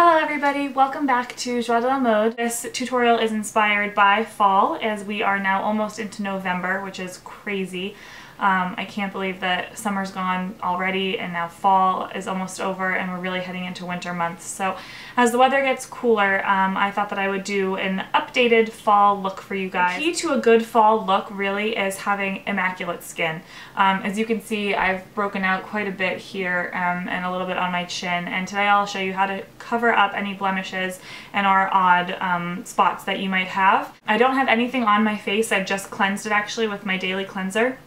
Hello everybody, welcome back to Joie de la Mode. This tutorial is inspired by fall as we are now almost into November, which is crazy. I can't believe that summer's gone already and now fall is almost over and we're really heading into winter months. So as the weather gets cooler, I thought that I would do an updated fall look for you guys. The key to a good fall look really is having immaculate skin. As you can see, I've broken out quite a bit here and a little bit on my chin, and today I'll show you how to cover up any blemishes and or odd spots that you might have. I don't have anything on my face. I've just cleansed it actually with my daily cleanser.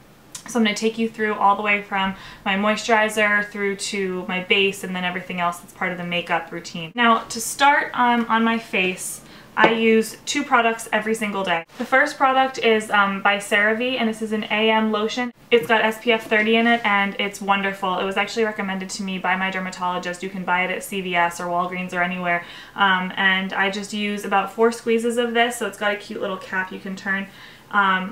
So I'm going to take you through all the way from my moisturizer through to my base and then everything else that's part of the makeup routine. Now to start on my face, I use two products every single day. The first product is by Cerave, and this is an AM lotion. It's got SPF 30 in it and it's wonderful. It was actually recommended to me by my dermatologist. You can buy it at CVS or Walgreens or anywhere. And I just use about 4 squeezes of this, so it's got a cute little cap you can turn.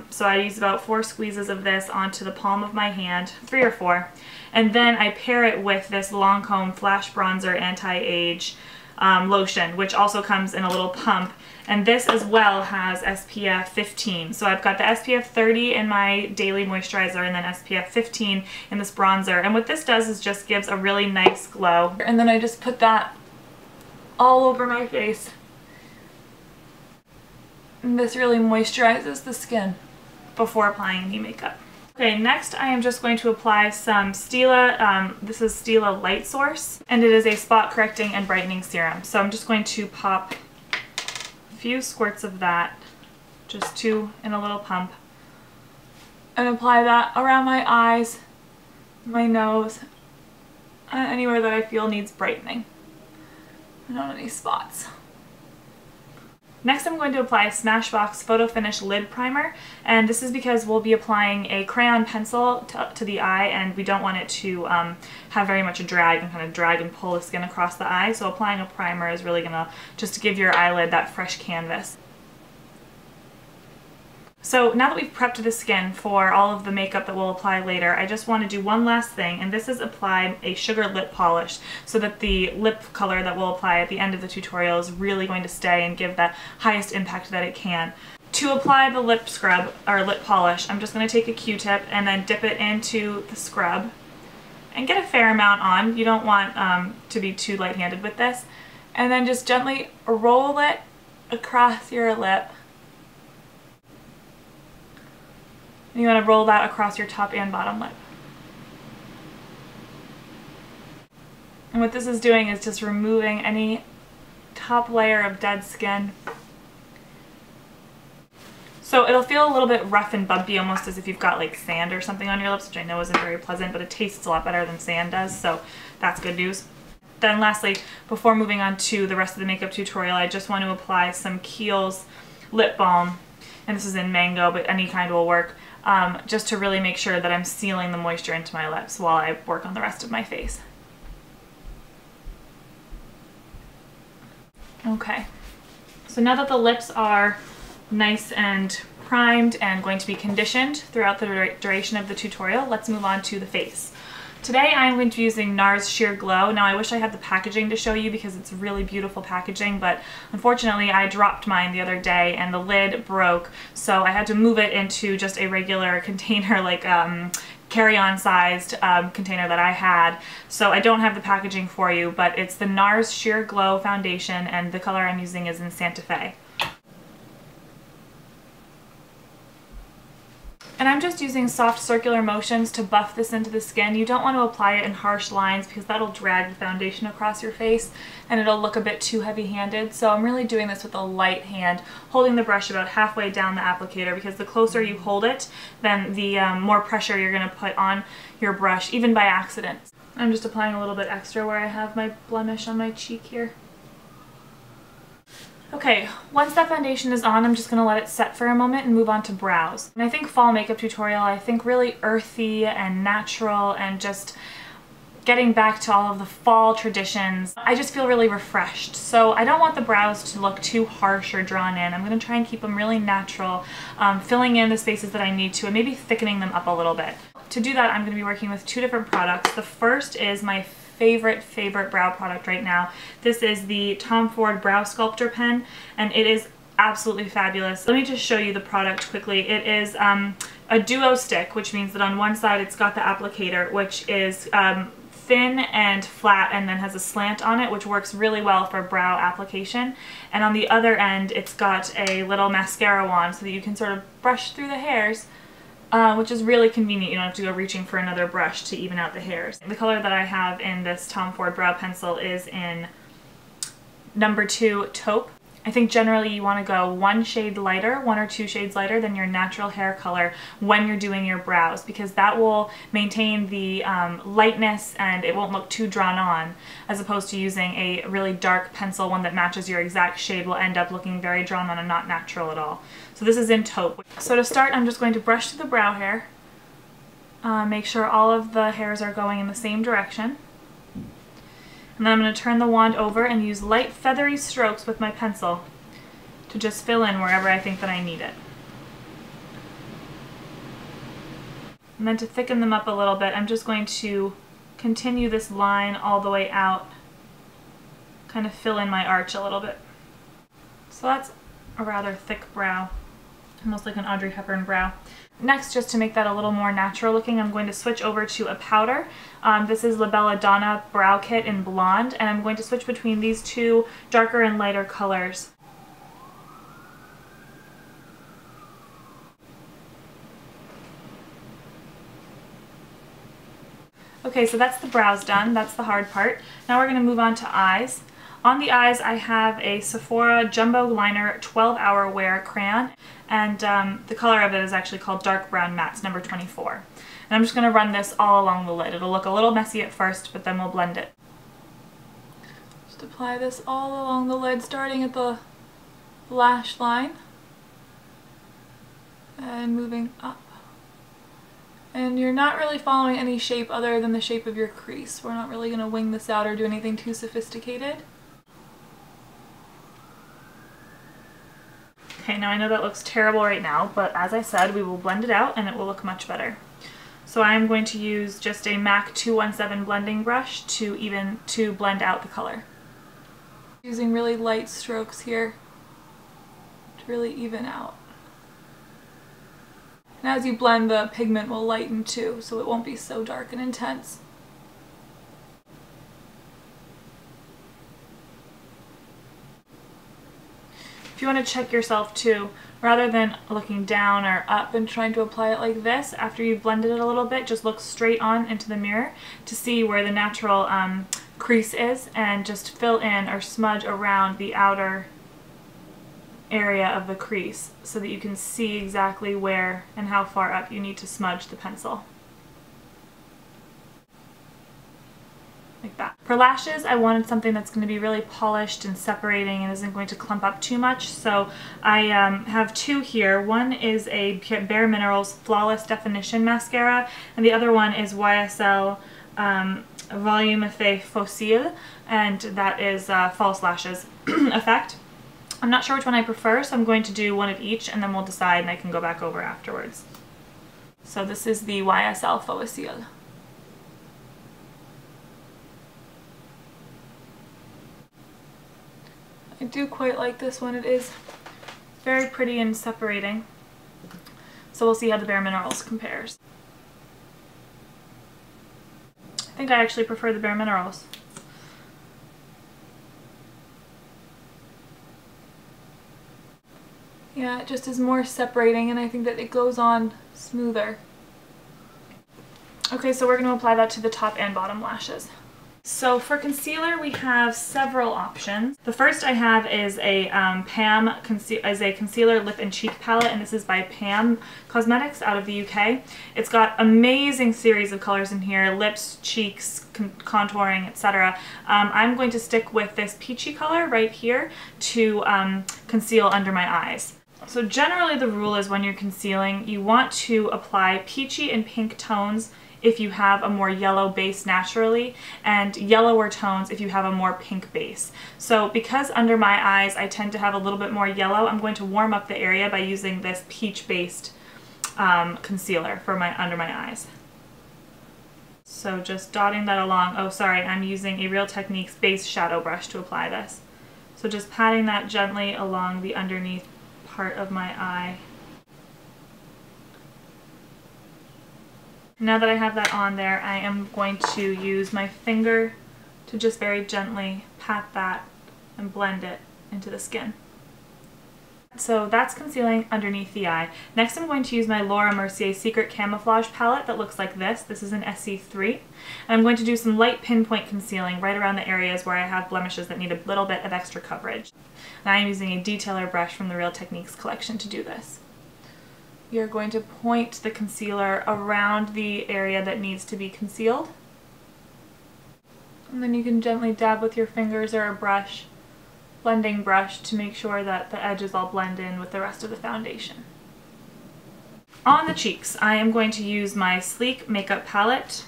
So I use about 4 squeezes of this onto the palm of my hand, 3 or 4, and then I pair it with this Lancome Flash Bronzer Anti-Age lotion, which also comes in a little pump, and this as well has SPF 15. So I've got the SPF 30 in my daily moisturizer and then SPF 15 in this bronzer, and what this does is just gives a really nice glow. And then I just put that all over my face. And this really moisturizes the skin before applying any makeup. Okay, next I am just going to apply some Stila. This is Stila Light Source, and it is a spot correcting and brightening serum. So I'm just going to pop a few squirts of that, just 2 in a little pump, and apply that around my eyes, my nose, and anywhere that I feel needs brightening, and on any spots. Next I'm going to apply a Smashbox Photo Finish Lid Primer, and this is because we'll be applying a crayon pencil to the eye, and we don't want it to have very much drag and kind of drag and pull the skin across the eye, so applying a primer is really going to just give your eyelid that fresh canvas. So now that we've prepped the skin for all of the makeup that we'll apply later, I just want to do one last thing, and this is apply a sugar lip polish so that the lip color that we'll apply at the end of the tutorial is really going to stay and give the highest impact that it can. To apply the lip scrub or lip polish, I'm just going to take a Q-tip and then dip it into the scrub and get a fair amount on. You don't want to be too light-handed with this. And then just gently roll it across your lip. And you want to roll that across your top and bottom lip. And what this is doing is just removing any top layer of dead skin. So it'll feel a little bit rough and bumpy, almost as if you've got like sand or something on your lips, which I know isn't very pleasant, but it tastes a lot better than sand does, so that's good news. Then lastly, before moving on to the rest of the makeup tutorial, I just want to apply some Kiehl's lip balm, and this is in Mango, but any kind will work. Just to really make sure that I'm sealing the moisture into my lips while I work on the rest of my face. Okay, so now that the lips are nice and primed and going to be conditioned throughout the duration of the tutorial, let's move on to the face. Today I'm going to be using Nars Sheer Glow. Now I wish I had the packaging to show you because it's really beautiful packaging, but unfortunately I dropped mine the other day and the lid broke, so I had to move it into just a regular container, like carry-on sized container that I had. So I don't have the packaging for you, but it's the Nars Sheer Glow foundation, and the color I'm using is in Sante Fe. And I'm just using soft circular motions to buff this into the skin. You don't want to apply it in harsh lines because that'll drag the foundation across your face and it'll look a bit too heavy-handed. So I'm really doing this with a light hand, holding the brush about halfway down the applicator, because the closer you hold it, then the more pressure you're going to put on your brush, even by accident. I'm just applying a little bit extra where I have my blemish on my cheek here. Okay, once that foundation is on, I'm just going to let it set for a moment and move on to brows. And I think fall makeup tutorial, I think really earthy and natural and just getting back to all of the fall traditions. I just feel really refreshed. So I don't want the brows to look too harsh or drawn in. I'm going to try and keep them really natural, filling in the spaces that I need to and maybe thickening them up a little bit. To do that, I'm going to be working with 2 different products. The first is my favorite brow product right now. This is the Tom Ford Brow Sculptor Pen, and it is absolutely fabulous. Let me just show you the product quickly. It is a duo stick, which means that on one side it's got the applicator, which is thin and flat and then has a slant on it, which works really well for brow application. And on the other end it's got a little mascara wand so that you can sort of brush through the hairs, which is really convenient. You don't have to go reaching for another brush to even out the hairs. The color that I have in this Tom Ford brow pencil is in number 2 Taupe. I think generally you want to go one shade lighter, 1 or 2 shades lighter than your natural hair color when you're doing your brows, because that will maintain the lightness and it won't look too drawn on, as opposed to using a really dark pencil. One that matches your exact shade will end up looking very drawn on and not natural at all. So this is in Taupe. So to start, I'm just going to brush through the brow hair, make sure all of the hairs are going in the same direction. And then I'm going to turn the wand over and use light feathery strokes with my pencil to just fill in wherever I think that I need it. And then to thicken them up a little bit, I'm just going to continue this line all the way out, kind of fill in my arch a little bit. So that's a rather thick brow, almost like an Audrey Hepburn brow. Next, just to make that a little more natural looking, I'm going to switch over to a powder. This is La Bella Donna Brow Kit in Blonde, and I'm going to switch between these two darker and lighter colors. Okay, so that's the brows done. That's the hard part. Now we're going to move on to eyes. On the eyes, I have a Sephora Jumbo Liner 12-Hour Wear Crayon, and the color of it is actually called Dark Brown Mattes, number 24. And I'm just going to run this all along the lid. It'll look a little messy at first, but then we'll blend it. Just apply this all along the lid, starting at the lash line and moving up. And you're not really following any shape other than the shape of your crease. We're not really going to wing this out or do anything too sophisticated. Okay, now I know that looks terrible right now, but as I said, we will blend it out and it will look much better. So I'm going to use just a MAC 217 blending brush to blend out the color. Using really light strokes here to really even out. And as you blend, the pigment will lighten too, so it won't be so dark and intense. If you want to check yourself too, rather than looking down or up and trying to apply it like this, after you've blended it a little bit, just look straight on into the mirror to see where the natural crease is, and just fill in or smudge around the outer area of the crease so that you can see exactly where and how far up you need to smudge the pencil. Like that. For lashes, I wanted something that's going to be really polished and separating and isn't going to clump up too much, so I have two here. One is a Bare Minerals Flawless Definition Mascara, and the other one is YSL Volume Effet Fossile, and that is False Lashes Effect. I'm not sure which one I prefer, so I'm going to do one of each and then we'll decide and I can go back over afterwards. So this is the YSL Fossile. I do quite like this one. It is very pretty and separating. So we'll see how the Bare Minerals compares. I think I actually prefer the Bare Minerals. Yeah, it just is more separating and I think that it goes on smoother. Okay, so we're going to apply that to the top and bottom lashes. So for concealer, we have several options. The first I have is a concealer lip and cheek palette, and this is by Pam Cosmetics out of the UK. It's got amazing series of colors in here, lips, cheeks, contouring, etc. I'm going to stick with this peachy color right here to conceal under my eyes. So generally the rule is when you're concealing, you want to apply peachy and pink tones if you have a more yellow base naturally, and yellower tones if you have a more pink base. So because under my eyes I tend to have a little bit more yellow, I'm going to warm up the area by using this peach based concealer for under my eyes. So just dotting that along. Oh, sorry, I'm using a Real Techniques base shadow brush to apply this. So just patting that gently along the underneath part of my eye. Now that I have that on there, I am going to use my finger to just very gently pat that and blend it into the skin. So that's concealing underneath the eye. Next I'm going to use my Laura Mercier Secret Camouflage palette that looks like this. This is an SC3. And I'm going to do some light pinpoint concealing right around the areas where I have blemishes that need a little bit of extra coverage. And I am using a detailer brush from the Real Techniques collection to do this. You're going to point the concealer around the area that needs to be concealed. And then you can gently dab with your fingers or a brush, blending brush, to make sure that the edges all blend in with the rest of the foundation. On the cheeks, I am going to use my Sleek makeup palette.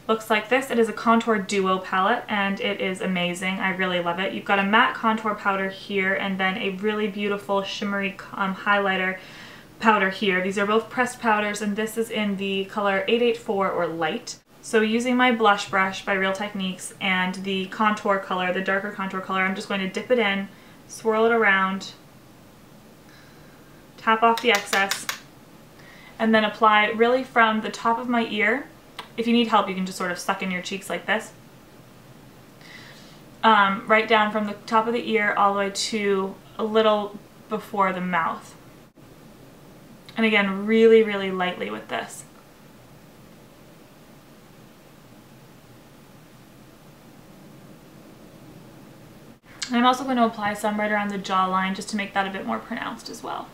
Looks like this. It is a contour duo palette and it is amazing. I really love it. You've got a matte contour powder here and then a really beautiful shimmery highlighter powder here. These are both pressed powders and this is in the color 884 or light. So using my blush brush by Real Techniques and the contour color, the darker contour color, I'm just going to dip it in, swirl it around, tap off the excess, and then apply really from the top of my ear. If you need help, you can just sort of suck in your cheeks like this. Right down from the top of the ear all the way to a little before the mouth. And again, really, really lightly with this. And I'm also going to apply some right around the jawline just to make that a bit more pronounced as well.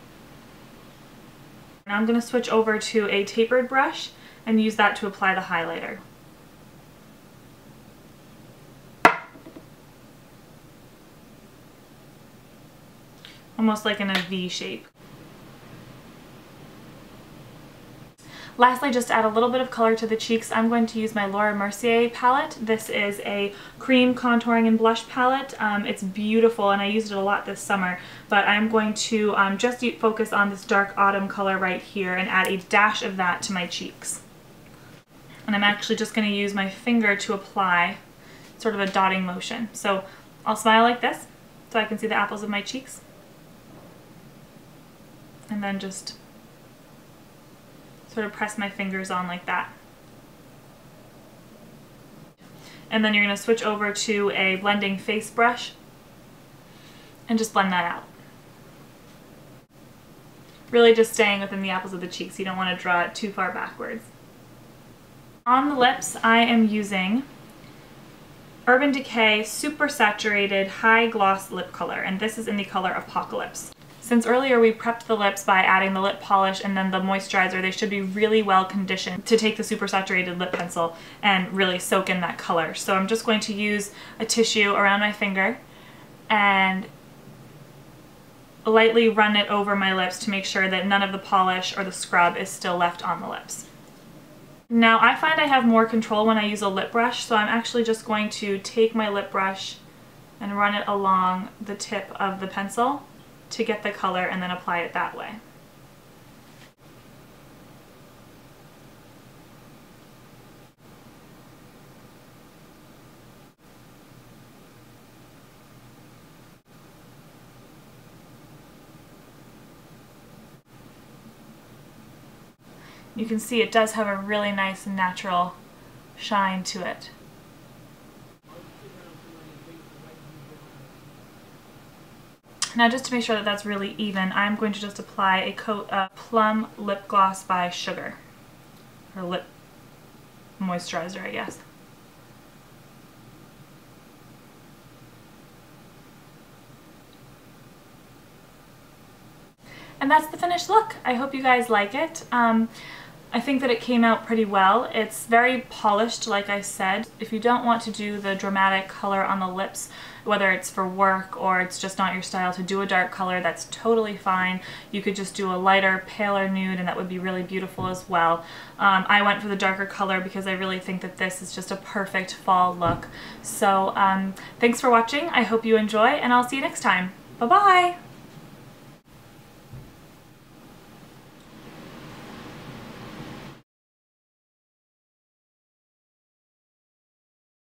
Now I'm going to switch over to a tapered brush and use that to apply the highlighter. Almost like in a V shape. Lastly, just to add a little bit of color to the cheeks, I'm going to use my Laura Mercier palette. This is a cream contouring and blush palette. It's beautiful and I used it a lot this summer, but I'm going to just focus on this dark autumn color right here and add a dash of that to my cheeks. And I'm actually just going to use my finger to apply sort of a dotting motion. So I'll smile like this so I can see the apples of my cheeks. And then just sort of press my fingers on like that. And then you're going to switch over to a blending face brush and just blend that out. Really just staying within the apples of the cheeks. You don't want to draw it too far backwards. On the lips, I am using Urban Decay Super Saturated High Gloss Lip Color, and this is in the color Apocalypse. Since earlier we prepped the lips by adding the lip polish and then the moisturizer, they should be really well conditioned to take the super saturated lip pencil and really soak in that color. So I'm just going to use a tissue around my finger and lightly run it over my lips to make sure that none of the polish or the scrub is still left on the lips. Now I find I have more control when I use a lip brush, so I'm actually just going to take my lip brush and run it along the tip of the pencil to get the color and then apply it that way. You can see it does have a really nice natural shine to it. Now just to make sure that that's really even, I'm going to just apply a coat of Plum lip gloss by Sugar, or lip moisturizer, I guess. And that's the finished look. I hope you guys like it. I think that it came out pretty well. It's very polished, like I said. If you don't want to do the dramatic color on the lips, whether it's for work or it's just not your style to do a dark color, that's totally fine. You could just do a lighter, paler nude and that would be really beautiful as well. I went for the darker color because I really think that this is just a perfect fall look. So thanks for watching. I hope you enjoy and I'll see you next time. Bye-bye!